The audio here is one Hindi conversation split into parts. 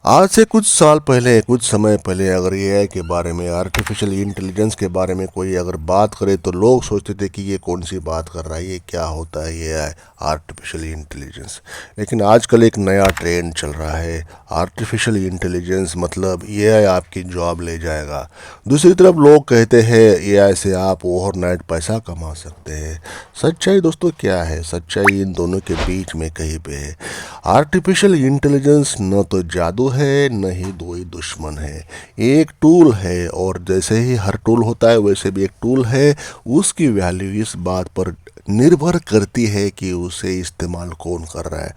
आज से कुछ साल पहले कुछ समय पहले अगर एआई के बारे में आर्टिफिशियल इंटेलिजेंस के बारे में कोई अगर बात करे तो लोग सोचते थे कि ये कौन सी बात कर रहा है, ये क्या होता है एआई आर्टिफिशियल इंटेलिजेंस। लेकिन आजकल एक नया ट्रेंड चल रहा है, आर्टिफिशियल इंटेलिजेंस मतलब एआई आपकी जॉब ले जाएगा। दूसरी तरफ लोग कहते हैं एआई से आप ओवरनाइट पैसा कमा सकते हैं। सच्चाई दोस्तों क्या है? सच्चाई इन दोनों के बीच में कहीं पे है। आर्टिफिशियल इंटेलिजेंस न तो जादू है न ही कोई दुश्मन है, एक टूल है। और जैसे ही हर टूल होता है वैसे भी एक टूल है। उसकी वैल्यू इस बात पर निर्भर करती है कि उसे इस्तेमाल कौन कर रहा है।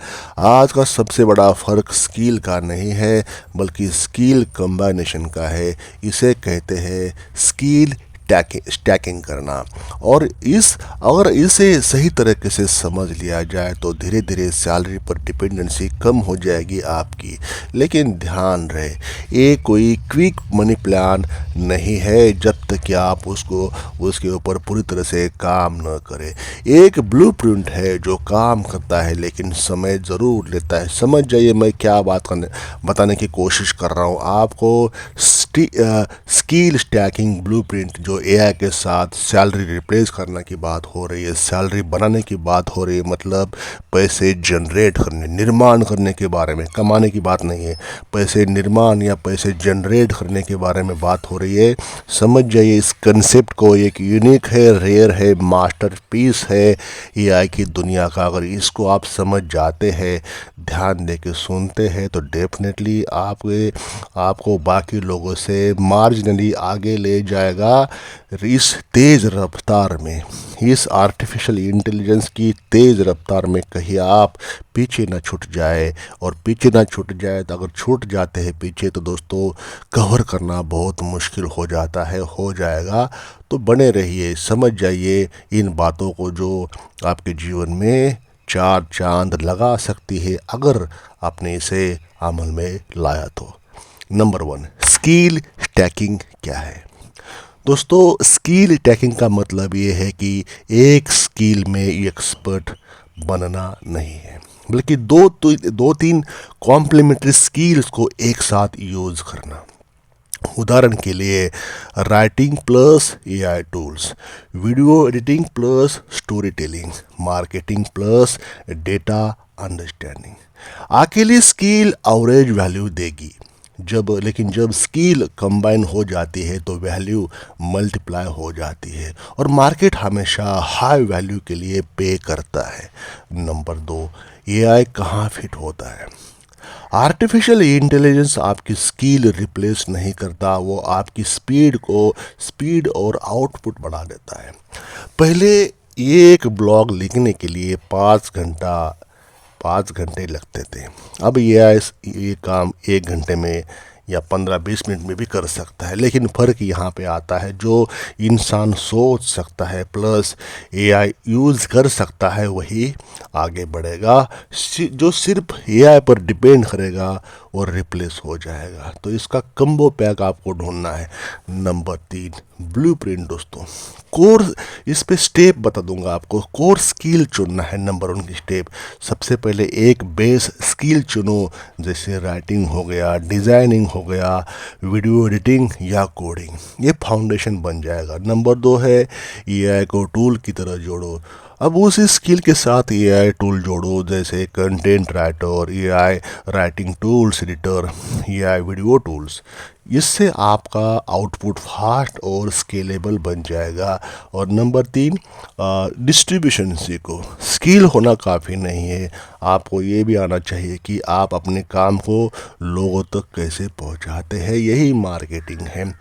आज का सबसे बड़ा फ़र्क स्किल का नहीं है बल्कि स्किल कम्बाइनेशन का है। इसे कहते हैं स्किल स्टैकिंग करना। और अगर इसे सही तरीके से समझ लिया जाए तो धीरे धीरे सैलरी पर डिपेंडेंसी कम हो जाएगी आपकी। लेकिन ध्यान रहे, ये कोई क्विक मनी प्लान नहीं है जब तक कि आप उसके ऊपर पूरी तरह से काम न करें। एक ब्लूप्रिंट है जो काम करता है लेकिन समय ज़रूर लेता है। समझ जाइए मैं क्या बताने की कोशिश कर रहा हूँ आपको। स्किल स्टैकिंग ब्लूप्रिंट जो एआई के साथ सैलरी रिप्लेस करने की बात हो रही है, सैलरी बनाने की बात हो रही है, मतलब पैसे जनरेट करने निर्माण करने के बारे में, कमाने की बात नहीं है, पैसे निर्माण या पैसे जनरेट करने के बारे में बात हो रही है। समझ जाइए इस कंसेप्ट को, एक यूनिक है, रेयर है, मास्टरपीस है एआई की दुनिया का। अगर इसको आप समझ जाते हैं, ध्यान दे के सुनते हैं तो डेफिनेटली आपको बाकी लोगों से मार्जिनली आगे ले जाएगा इस तेज़ रफ्तार में। इस आर्टिफिशियल इंटेलिजेंस की तेज़ रफ्तार में कहीं आप पीछे ना छूट जाए। और पीछे ना छूट जाए तो अगर छूट जाते हैं पीछे तो दोस्तों कवर करना बहुत मुश्किल हो जाता है, हो जाएगा। तो बने रहिए, समझ जाइए इन बातों को जो आपके जीवन में चार चांद लगा सकती है अगर आपने इसे अमल में लाया तो। नंबर 1, स्किल स्टैकिंग क्या है? दोस्तों स्किल स्टैकिंग का मतलब ये है कि एक स्किल में एक्सपर्ट बनना नहीं है बल्कि दो तीन कॉम्प्लीमेंट्री स्किल्स को एक साथ यूज़ करना। उदाहरण के लिए writing plus AI tools, video editing plus story telling, marketing plus data understanding. अकेली स्किल एवरेज वैल्यू देगी, लेकिन जब स्किल कंबाइन हो जाती है तो वैल्यू मल्टीप्लाई हो जाती है और मार्केट हमेशा हाई वैल्यू के लिए पे करता है। नंबर 2, एआई कहाँ फिट होता है? आर्टिफिशियल इंटेलिजेंस आपकी स्किल रिप्लेस नहीं करता, वो आपकी स्पीड और आउटपुट बढ़ा देता है। पहले एक ब्लॉग लिखने के लिए 5 घंटे लगते थे, अब ये काम 1 घंटे में या 15-20 मिनट में भी कर सकता है। लेकिन फ़र्क यहाँ पे आता है, जो इंसान सोच सकता है प्लस एआई यूज़ कर सकता है वही आगे बढ़ेगा। जो सिर्फ एआई पर डिपेंड करेगा और रिप्लेस हो जाएगा। तो इसका कम्बो पैक आपको ढूंढना है। नंबर 3, ब्लूप्रिंट दोस्तों। कोर इस पे स्टेप बता दूंगा आपको। कोर स्किल चुनना है। नंबर 1 की स्टेप, सबसे पहले एक बेस स्किल चुनो, जैसे राइटिंग हो गया, डिज़ाइनिंग हो गया, वीडियो एडिटिंग या कोडिंग, ये फाउंडेशन बन जाएगा। नंबर 2 है एआई को टूल की तरह जोड़ो। अब उस स्किल के साथ एआई टूल जोड़ो, जैसे content writer, AI writing tools editor, AI video tools. इससे आपका आउटपुट फास्ट और स्केलेबल बन जाएगा। और नंबर 3, डिस्ट्रीब्यूशन सीखो। स्किल होना काफ़ी नहीं है, आपको ये भी आना चाहिए कि आप अपने काम को लोगों तक कैसे पहुंचाते हैं, यही मार्केटिंग है।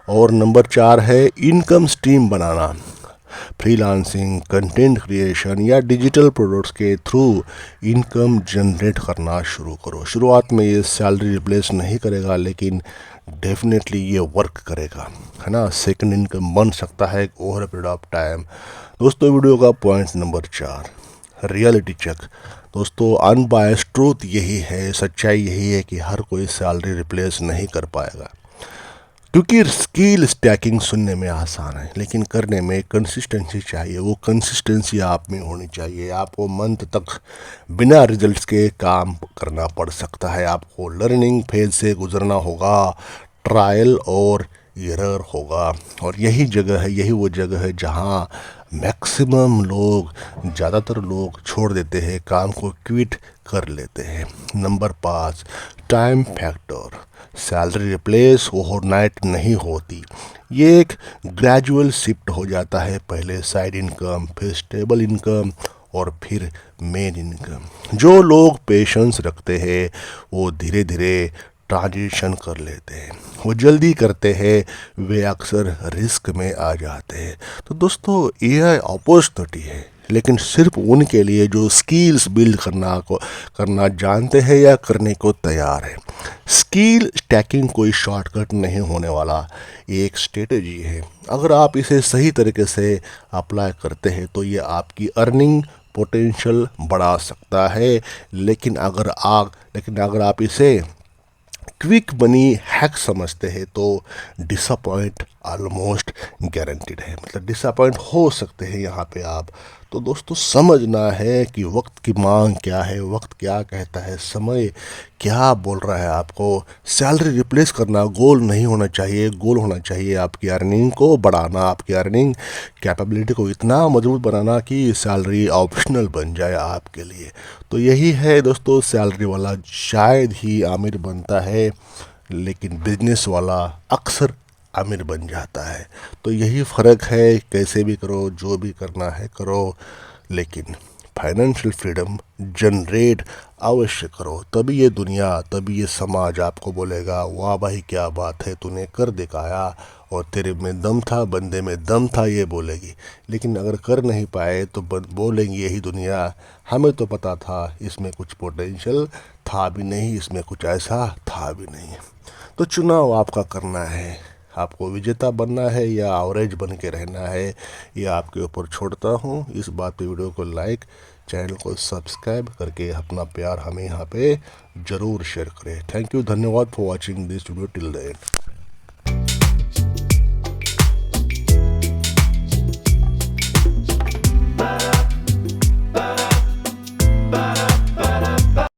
और नंबर 4 है इनकम स्ट्रीम बनाना। फ्रीलांसिंग, कंटेंट क्रिएशन या डिजिटल प्रोडक्ट्स के थ्रू इनकम जनरेट करना शुरू करो। शुरुआत में ये सैलरी रिप्लेस नहीं करेगा लेकिन डेफिनेटली ये वर्क करेगा, है ना। सेकंड इनकम बन सकता है over a period of time. दोस्तों वीडियो का पॉइंट नंबर 4, रियलिटी चेक। दोस्तों अनबायस्ड ट्रूथ यही है, सच्चाई यही है कि हर कोई सैलरी रिप्लेस नहीं कर पाएगा, क्योंकि स्किल स्टैकिंग सुनने में आसान है लेकिन करने में कंसिस्टेंसी चाहिए। वो कंसिस्टेंसी आप में होनी चाहिए। आपको मंथ तक बिना रिजल्ट्स के काम करना पड़ सकता है। आपको लर्निंग फेज से गुजरना होगा, ट्रायल और एरर होगा। और यही जगह है, यही वो जगह है जहाँ मैक्सिमम लोग, ज़्यादातर लोग छोड़ देते हैं, काम को क्विट कर लेते हैं। Number 5, time factor. Salary replace overnight नहीं होती, ये एक ग्रेजुअल शिफ्ट हो जाता है। पहले साइड इनकम, फिर स्टेबल इनकम और फिर मेन इनकम। जो लोग पेशेंस रखते हैं वो धीरे धीरे ट्रांजिशन कर लेते हैं। वो जल्दी करते हैं, वे अक्सर रिस्क में आ जाते हैं। तो दोस्तों ये अपॉर्चुनिटी है, लेकिन सिर्फ उनके लिए जो स्किल्स बिल्ड करना जानते हैं या करने को तैयार है। स्किल स्टैकिंग कोई शॉर्टकट नहीं होने वाला, ये एक स्ट्रेटजी है। अगर आप इसे सही तरीके से अप्लाई करते हैं तो ये आपकी अर्निंग पोटेंशियल बढ़ा सकता है। लेकिन अगर आप इसे क्विक मनी हैक समझते हैं तो डिसअपॉइंट ऑलमोस्ट गारंटीड है। मतलब डिसअपॉइंट हो सकते हैं यहाँ पे आप। तो दोस्तों समझना है कि वक्त की मांग क्या है, वक्त क्या कहता है, समय क्या बोल रहा है आपको। सैलरी रिप्लेस करना गोल नहीं होना चाहिए। गोल होना चाहिए आपकी अर्निंग को बढ़ाना, आपकी अर्निंग कैपेबिलिटी को इतना मजबूत बनाना कि सैलरी ऑप्शनल बन जाए आपके लिए। तो यही है दोस्तों, सैलरी वाला शायद ही आमिर बनता है लेकिन बिजनेस वाला अक्सर आमिर बन जाता है। तो यही फ़र्क है। कैसे भी करो, जो भी करना है करो, लेकिन फाइनेंशियल फ्रीडम जनरेट अवश्य करो। तभी ये दुनिया, तभी ये समाज आपको बोलेगा वाह भाई क्या बात है, तूने कर दिखाया और तेरे में दम था, बंदे में दम था, ये बोलेगी। लेकिन अगर कर नहीं पाए तो बोलेंगी यही दुनिया हमें तो पता था इसमें कुछ पोटेंशियल था भी नहीं, इसमें कुछ ऐसा था भी नहीं। तो चुनाव आपका करना है, आपको विजेता बनना है या एवरेज बन के रहना है, ये आपके ऊपर छोड़ता हूँ। इस बात पे वीडियो को लाइक, चैनल को सब्सक्राइब करके अपना प्यार हमें यहाँ पे ज़रूर शेयर करें। थैंक यू, धन्यवाद for watching this video till the end.